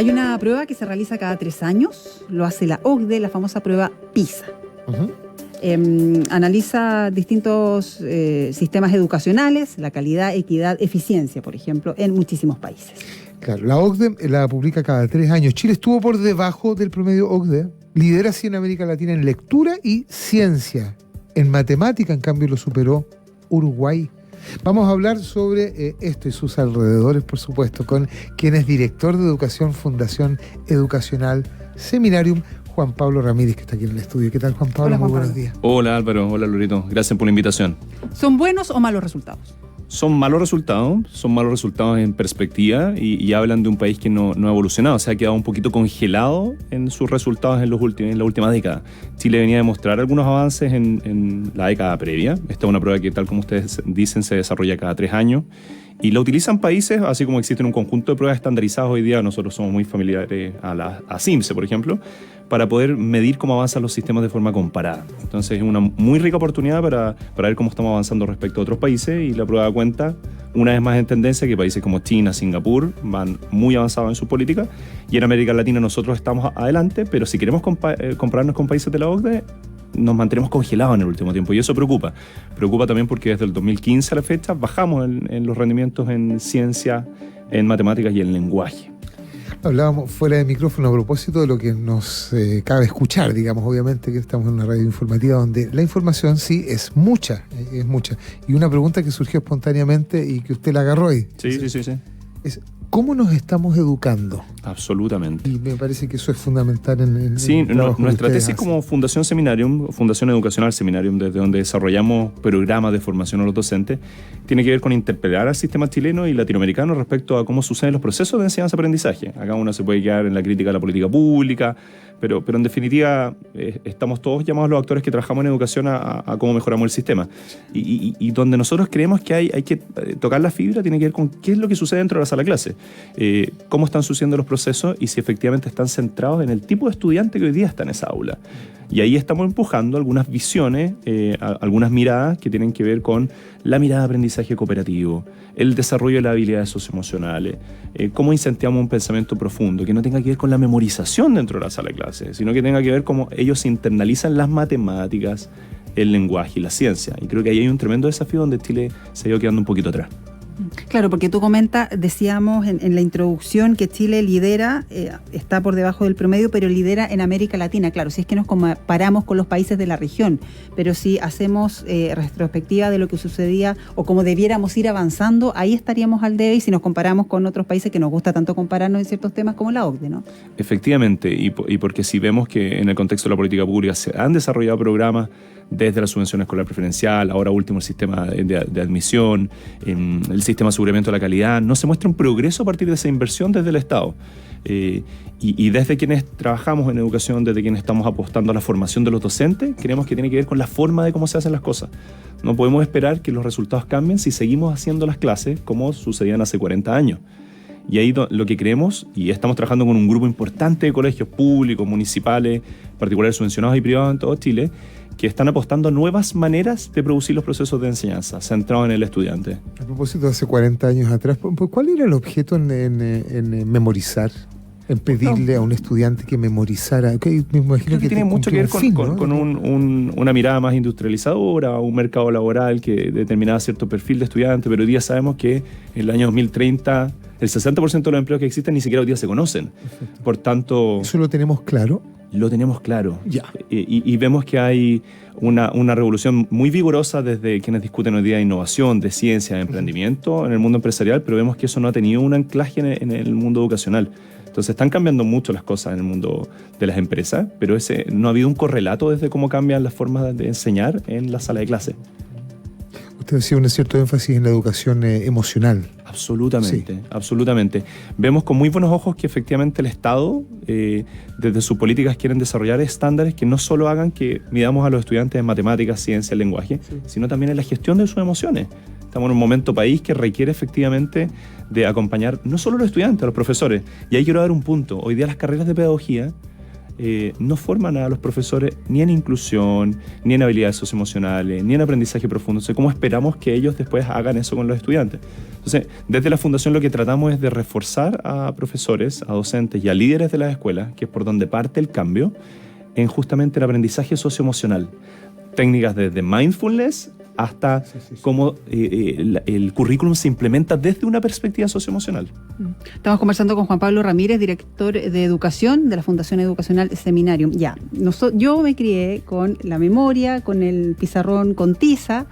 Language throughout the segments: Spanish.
Hay una prueba que se realiza cada 3 años, lo hace la OCDE, la famosa prueba PISA. Analiza distintos sistemas educacionales, la calidad, equidad, eficiencia, por ejemplo, en muchísimos países. Claro, la OCDE la publica cada 3 años. Chile estuvo por debajo del promedio OCDE, lidera así en América Latina en lectura y ciencia. En matemática, en cambio, lo superó Uruguay. Vamos a hablar sobre esto y sus alrededores, por supuesto, con quien es director de Educación, Fundación Educacional Seminarium, Juan Pablo Ramírez, que está aquí en el estudio. ¿Qué tal, Juan Pablo? Hola, Juan Muy Pablo. buenos días. Hola Álvaro, hola Lorito, gracias por la invitación. ¿Son buenos o malos resultados? Son malos resultados en perspectiva y hablan de un país que no ha evolucionado, se ha quedado un poquito congelado en sus resultados en la última década. Chile venía a demostrar algunos avances en la década previa. Esta es una prueba que, tal como ustedes dicen, se desarrolla cada 3 años y la utilizan países, así como existen un conjunto de pruebas estandarizadas hoy día. Nosotros somos muy familiares a CIMSE, por ejemplo, para poder medir cómo avanzan los sistemas de forma comparada. Entonces es una muy rica oportunidad para ver cómo estamos avanzando respecto a otros países, y la prueba da cuenta, una vez más en tendencia, que países como China, Singapur van muy avanzados en su política, y en América Latina nosotros estamos adelante, pero si queremos compararnos con países de la OCDE, nos mantenemos congelados en el último tiempo, y eso preocupa. Preocupa también porque desde el 2015 a la fecha bajamos en los rendimientos en ciencia, en matemáticas y en lenguaje. Hablábamos fuera de micrófono a propósito de lo que nos cabe escuchar, digamos, obviamente que estamos en una radio informativa donde la información sí es mucha. Y una pregunta que surgió espontáneamente y que usted la agarró ahí. Sí. Es, ¿cómo nos estamos educando? Absolutamente. Y me parece que eso es fundamental en sí, el trabajo que nuestra ustedes tesis hacen. como Fundación Seminarium, Fundación Educacional Seminarium, desde donde desarrollamos programas de formación a los docentes, tiene que ver con interpelar al sistema chileno y latinoamericano respecto a cómo suceden los procesos de enseñanza-aprendizaje. Acá uno se puede quedar en la crítica de la política pública, pero en definitiva estamos todos llamados, los actores que trabajamos en educación, a cómo mejoramos el sistema. Y donde nosotros creemos que hay que tocar la fibra tiene que ver con qué es lo que sucede dentro de la sala de clase, cómo están sucediendo los procesos y si efectivamente están centrados en el tipo de estudiante que hoy día está en esa aula. Y ahí estamos empujando algunas visiones, algunas miradas que tienen que ver con la mirada de aprendizaje cooperativo, el desarrollo de las habilidades socioemocionales, cómo incentivamos un pensamiento profundo que no tenga que ver con la memorización dentro de la sala de clases, sino que tenga que ver cómo ellos internalizan las matemáticas, el lenguaje y la ciencia. Y creo que ahí hay un tremendo desafío donde Chile se ha ido quedando un poquito atrás. Claro, porque tú comentas, decíamos en la introducción que Chile lidera, está por debajo del promedio, pero lidera en América Latina. Claro, si es que nos comparamos con los países de la región, pero si hacemos retrospectiva de lo que sucedía o cómo debiéramos ir avanzando, ahí estaríamos al debe, y si nos comparamos con otros países que nos gusta tanto compararnos en ciertos temas como la OCDE, ¿no? Efectivamente, y porque si vemos que en el contexto de la política pública se han desarrollado programas desde la subvención escolar preferencial, ahora último el sistema de admisión, el sistema de aseguramiento de la calidad, no se muestra un progreso a partir de esa inversión desde el Estado. Y desde quienes trabajamos en educación, desde quienes estamos apostando a la formación de los docentes, creemos que tiene que ver con la forma de cómo se hacen las cosas. No podemos esperar que los resultados cambien si seguimos haciendo las clases como sucedían hace 40 años. Y ahí lo que creemos, y estamos trabajando con un grupo importante de colegios públicos, municipales, particulares subvencionados y privados en todo Chile, que están apostando a nuevas maneras de producir los procesos de enseñanza, centrados en el estudiante. A propósito, hace 40 años atrás, ¿cuál era el objeto en memorizar? En pedirle a un estudiante que memorizara. Okay, me imagino Creo que tiene mucho que ver con una mirada más industrializadora, un mercado laboral que determinaba cierto perfil de estudiante, pero hoy día sabemos que en el año 2030 el 60% de los empleos que existen ni siquiera hoy día se conocen. Perfecto. Por tanto... ¿Eso lo tenemos claro? Lo tenemos claro. Ya. Y vemos que hay una revolución muy vigorosa desde quienes discuten hoy día de innovación, de ciencia, de emprendimiento en el mundo empresarial, pero vemos que eso no ha tenido un anclaje en el mundo educacional. Entonces están cambiando mucho las cosas en el mundo de las empresas, pero no ha habido un correlato desde cómo cambian las formas de enseñar en la sala de clase. Usted hacía un cierto énfasis en la educación emocional. Absolutamente, sí. Absolutamente. Vemos con muy buenos ojos que efectivamente el Estado, desde sus políticas, quieren desarrollar estándares que no solo hagan que midamos a los estudiantes en matemáticas, ciencia, lenguaje, sí, sino también en la gestión de sus emociones. Estamos en un momento país que requiere efectivamente de acompañar no solo a los estudiantes, a los profesores. Y ahí quiero dar un punto. Hoy día las carreras de pedagogía no forman a los profesores ni en inclusión, ni en habilidades socioemocionales, ni en aprendizaje profundo. Entonces, ¿cómo esperamos que ellos después hagan eso con los estudiantes? Entonces, desde la Fundación lo que tratamos es de reforzar a profesores, a docentes y a líderes de las escuelas, que es por donde parte el cambio, en justamente el aprendizaje socioemocional. Técnicas desde mindfulness hasta cómo el currículum se implementa desde una perspectiva socioemocional. Estamos conversando con Juan Pablo Ramírez, director de Educación de la Fundación Educacional Seminarium. Ya, yo me crié con la memoria, con el pizarrón con tiza.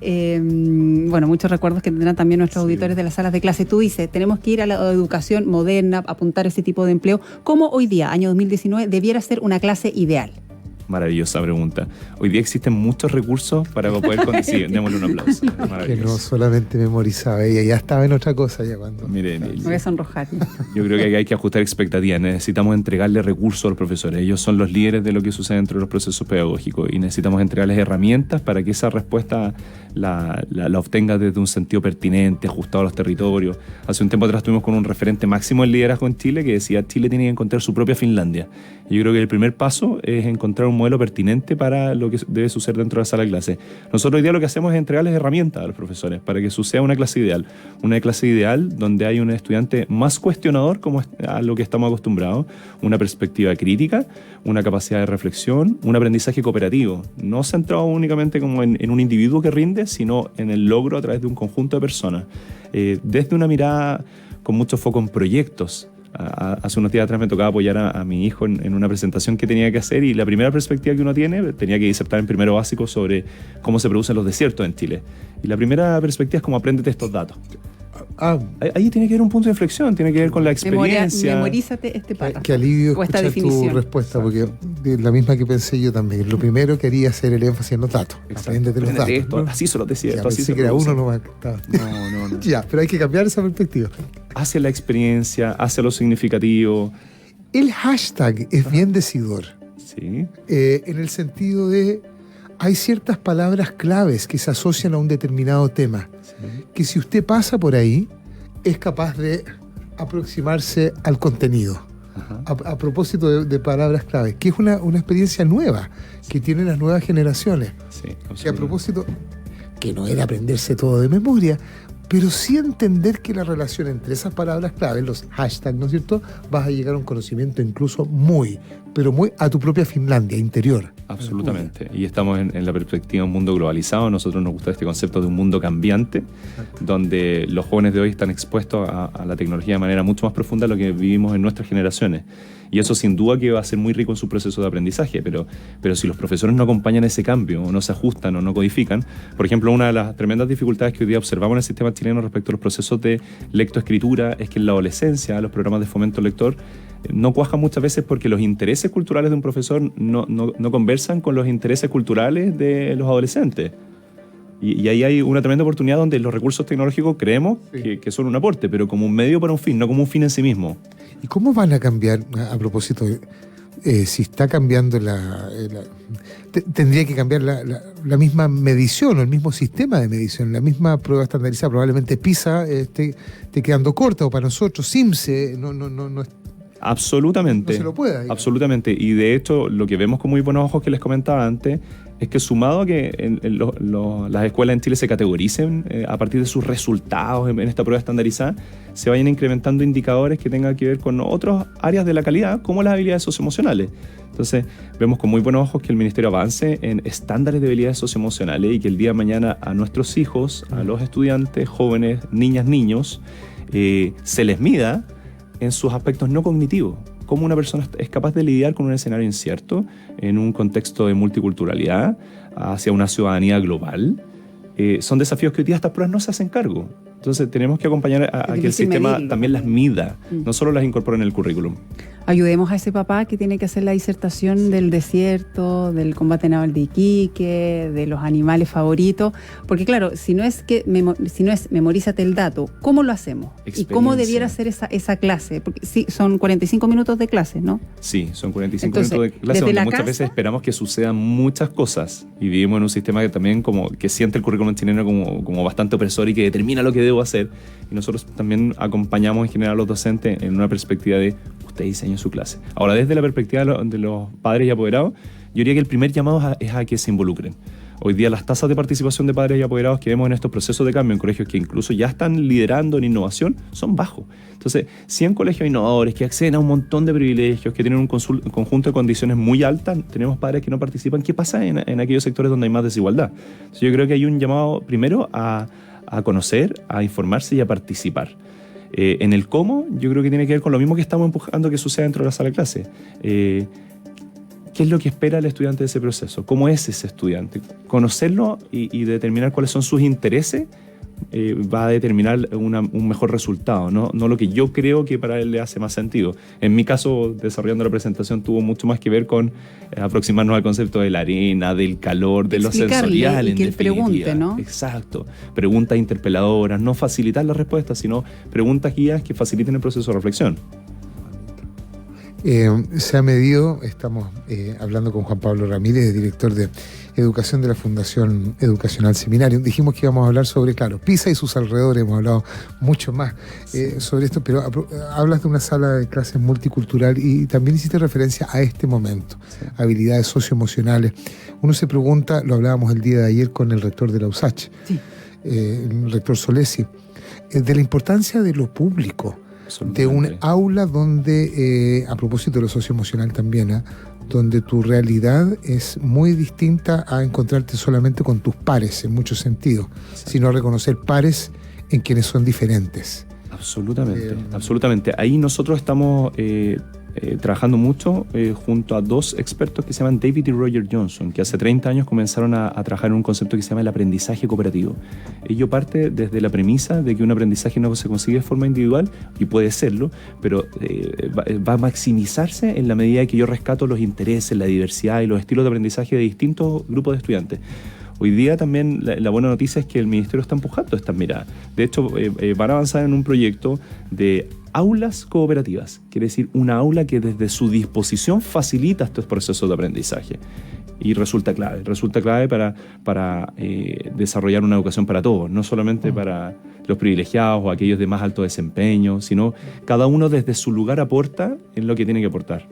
Bueno, muchos recuerdos que tendrán también nuestros auditores de las salas de clase. Tú dices, tenemos que ir a la educación moderna, apuntar a ese tipo de empleo. ¿Cómo hoy día, año 2019, debiera ser una clase ideal? Maravillosa pregunta. Hoy día existen muchos recursos para poder conseguir. Démosle un aplauso. Que no solamente memorizaba, ella ya estaba en otra cosa ya cuando... Mire, Me voy a sonrojar. Yo creo que hay que ajustar expectativas. Necesitamos entregarle recursos a los profesores. Ellos son los líderes de lo que sucede dentro de los procesos pedagógicos y necesitamos entregarles herramientas para que esa respuesta la obtenga desde un sentido pertinente, ajustado a los territorios. Hace un tiempo atrás estuvimos con un referente máximo en liderazgo en Chile que decía Chile tiene que encontrar su propia Finlandia. Y yo creo que el primer paso es encontrar un modelo pertinente para lo que debe suceder dentro de la sala de clase. Nosotros hoy día lo que hacemos es entregarles herramientas a los profesores para que suceda una clase ideal donde hay un estudiante más cuestionador como a lo que estamos acostumbrados, una perspectiva crítica, una capacidad de reflexión, un aprendizaje cooperativo, no centrado únicamente como en un individuo que rinde, sino en el logro a través de un conjunto de personas, desde una mirada con mucho foco en proyectos. Hace unos días atrás me tocaba apoyar a mi hijo en una presentación que tenía que hacer y la primera perspectiva que uno tenía que disertar en primero básico sobre cómo se producen los desiertos en Chile. Y la primera perspectiva es como apréndete estos datos. Ahí tiene que haber un punto de inflexión, tiene que ver con la experiencia. Memorízate este párrafo. Qué alivio escuchar tu respuesta, porque es la misma que pensé yo también. Lo primero que haría hacer el énfasis en los datos. Apréndete los datos. Esto, ¿no? Así son los desiertos. Pensé que era uno nomás. No. Ya, pero hay que cambiar esa perspectiva. Hacia la experiencia, hacia lo significativo. El hashtag es bien decidor. Sí. En el sentido de hay ciertas palabras claves que se asocian a un determinado tema, que si usted pasa por ahí, es capaz de aproximarse al contenido. A propósito de palabras claves, que es una experiencia nueva que tienen las nuevas generaciones. Sí, que a propósito, que no era aprenderse todo de memoria, pero sí entender que la relación entre esas palabras claves, los hashtags, ¿no es cierto?, vas a llegar a un conocimiento incluso muy a tu propia Finlandia interior. Absolutamente. Y estamos en la perspectiva de un mundo globalizado. A nosotros nos gusta este concepto de un mundo cambiante, donde los jóvenes de hoy están expuestos a la tecnología de manera mucho más profunda de lo que vivimos en nuestras generaciones. Y eso sin duda que va a ser muy rico en su proceso de aprendizaje, pero si los profesores no acompañan ese cambio, o no se ajustan, o no codifican. Por ejemplo, una de las tremendas dificultades que hoy día observamos en el sistema chileno respecto a los procesos de lectoescritura es que en la adolescencia los programas de fomento lector no cuajan muchas veces porque los intereses culturales de un profesor no conversan con los intereses culturales de los adolescentes. Y ahí hay una tremenda oportunidad donde los recursos tecnológicos creemos que son un aporte, pero como un medio para un fin, no como un fin en sí mismo. ¿Y cómo van a cambiar, a propósito, si está cambiando tendría que cambiar la misma medición o el mismo sistema de medición, la misma prueba estandarizada? Probablemente PISA esté quedando corta, o para nosotros CIMSE no Absolutamente. No se lo puede. Absolutamente. Y de hecho, lo que vemos con muy buenos ojos que les comentaba antes es que sumado a que las escuelas en Chile se categoricen a partir de sus resultados en esta prueba estandarizada, se vayan incrementando indicadores que tengan que ver con otras áreas de la calidad, como las habilidades socioemocionales. Entonces, vemos con muy buenos ojos que el Ministerio avance en estándares de habilidades socioemocionales y que el día de mañana a nuestros hijos, a los estudiantes, jóvenes, niñas, niños, se les mida en sus aspectos no cognitivos. Cómo una persona es capaz de lidiar con un escenario incierto en un contexto de multiculturalidad hacia una ciudadanía global. Son desafíos que hoy día estas pruebas no se hacen cargo. Entonces tenemos que acompañar a que el sistema también las mida, no solo las incorpore en el currículum. Ayudemos a ese papá que tiene que hacer la disertación del desierto, del combate naval de Iquique, de los animales favoritos, porque claro, si no es memorízate el dato, ¿cómo lo hacemos? ¿Y cómo debiera ser esa clase? Porque sí, son 45 minutos de clase, ¿no? Sí, son 45 minutos de clase donde muchas veces esperamos que sucedan muchas cosas y vivimos en un sistema que también que siente el currículum chileno como bastante opresor y que determina lo que debo hacer, y nosotros también acompañamos en general a los docentes en una perspectiva de guste, diseñe su clase. Ahora, desde la perspectiva de los padres y apoderados, yo diría que el primer llamado es a que se involucren. Hoy día las tasas de participación de padres y apoderados que vemos en estos procesos de cambio en colegios que incluso ya están liderando en innovación son bajos. Entonces, si en colegios innovadores que acceden a un montón de privilegios, que tienen un conjunto de condiciones muy altas, tenemos padres que no participan, ¿qué pasa en aquellos sectores donde hay más desigualdad? Entonces, yo creo que hay un llamado primero a conocer, a informarse y a participar. En el cómo, yo creo que tiene que ver con lo mismo que estamos empujando que suceda dentro de la sala de clase. ¿Qué es lo que espera el estudiante de ese proceso? ¿Cómo es ese estudiante? Conocerlo y determinar cuáles son sus intereses va a determinar un mejor resultado, ¿no? No lo que yo creo que para él le hace más sentido. En mi caso, desarrollando la presentación, tuvo mucho más que ver con aproximarnos al concepto de la arena, del calor, de lo sensorial. Y que él pregunte, ¿no? Exacto. Preguntas interpeladoras, no facilitar las respuestas, sino preguntas guías que faciliten el proceso de reflexión. Se ha medido, estamos hablando con Juan Pablo Ramírez, director de Educación de la Fundación Educacional Seminarium. Dijimos que íbamos a hablar sobre, claro, Pisa y sus alrededores, hemos hablado mucho más sobre esto, pero hablas de una sala de clases multicultural y también hiciste referencia a este momento, habilidades socioemocionales. Uno se pregunta, lo hablábamos el día de ayer con el rector de la USACH, el rector Solesi, de la importancia de lo público, de un aula donde, a propósito de lo socioemocional también, donde tu realidad es muy distinta a encontrarte solamente con tus pares en muchos sentidos, sino a reconocer pares en quienes son diferentes. Absolutamente, absolutamente. Ahí nosotros estamos trabajando mucho junto a dos expertos que se llaman David y Roger Johnson, que hace 30 años comenzaron a trabajar en un concepto que se llama el aprendizaje cooperativo. Ello parte desde la premisa de que un aprendizaje no se consigue de forma individual, y puede serlo, pero va a maximizarse en la medida que yo rescato los intereses, la diversidad y los estilos de aprendizaje de distintos grupos de estudiantes. Hoy día también la buena noticia es que el Ministerio está empujando estas miradas. De hecho, van a avanzar en un proyecto de aulas cooperativas. Quiere decir, una aula que desde su disposición facilita estos procesos de aprendizaje. Y resulta clave para desarrollar una educación para todos, no solamente para los privilegiados o aquellos de más alto desempeño, sino cada uno desde su lugar aporta en lo que tiene que aportar.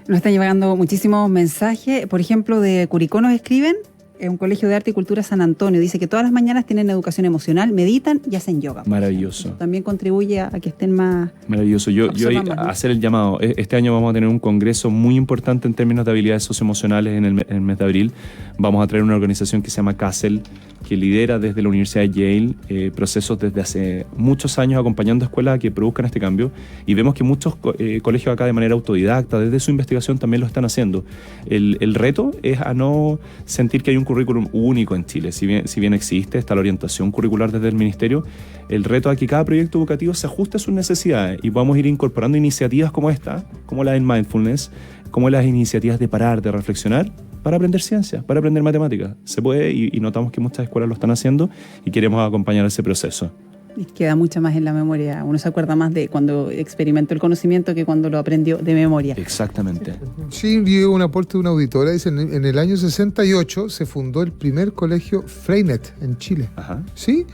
Nos están llegando muchísimos mensajes. Por ejemplo, de Curicó nos escriben, un colegio de arte y cultura San Antonio, dice que todas las mañanas tienen educación emocional, meditan y hacen yoga. Maravilloso. Eso también contribuye a que estén más... Maravilloso. Yo hacer el llamado. Este año vamos a tener un congreso muy importante en términos de habilidades socioemocionales en el mes de abril. Vamos a traer una organización que se llama CASEL, que lidera desde la Universidad de Yale procesos desde hace muchos años acompañando a escuelas a que produzcan este cambio, y vemos que muchos colegios acá de manera autodidacta, desde su investigación también lo están haciendo. El reto es a no sentir que hay un currículum único en Chile. Si bien existe, está la orientación curricular desde el Ministerio, el reto es que cada proyecto educativo se ajuste a sus necesidades y vamos a ir incorporando iniciativas como esta, como la del mindfulness, como las iniciativas de parar, de reflexionar, para aprender ciencia, para aprender matemáticas. Se puede, y notamos que muchas escuelas lo están haciendo y queremos acompañar ese proceso. Y queda mucho más en la memoria. Uno se acuerda más de cuando experimentó el conocimiento que cuando lo aprendió de memoria. Exactamente. Sí, llegó un aporte de una auditora. Dice, en el año 68 se fundó el primer colegio Freinet en Chile. Ajá. ¿Sí?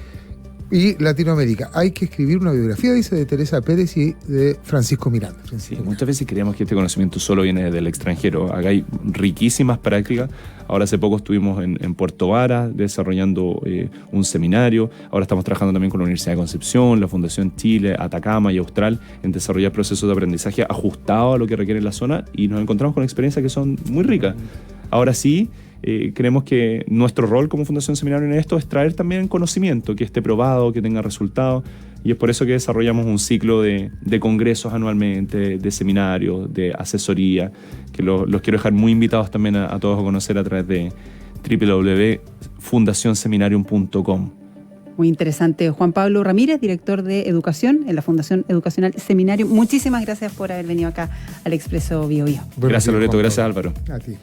Y Latinoamérica. Hay que escribir una biografía, dice, de Teresa Pérez y de Francisco Miranda. Sí, muchas veces creemos que este conocimiento solo viene del extranjero. Acá hay riquísimas prácticas. Ahora hace poco estuvimos en Puerto Vara desarrollando un seminario. Ahora estamos trabajando también con la Universidad de Concepción, la Fundación Chile, Atacama y Austral en desarrollar procesos de aprendizaje ajustados a lo que requiere la zona, y nos encontramos con experiencias que son muy ricas. Ahora sí, creemos que nuestro rol como Fundación Seminario en esto es traer también conocimiento que esté probado, que tenga resultados, y es por eso que desarrollamos un ciclo de congresos anualmente, de seminarios, de asesoría, que los quiero dejar muy invitados también a todos a conocer a través de www.fundacionseminarium.com. Muy interesante. Juan Pablo Ramírez, director de Educación en la Fundación Educacional Seminarium. Muchísimas gracias por haber venido acá al Expreso Bio Bio. Gracias, Loreto. Gracias, Álvaro. A ti.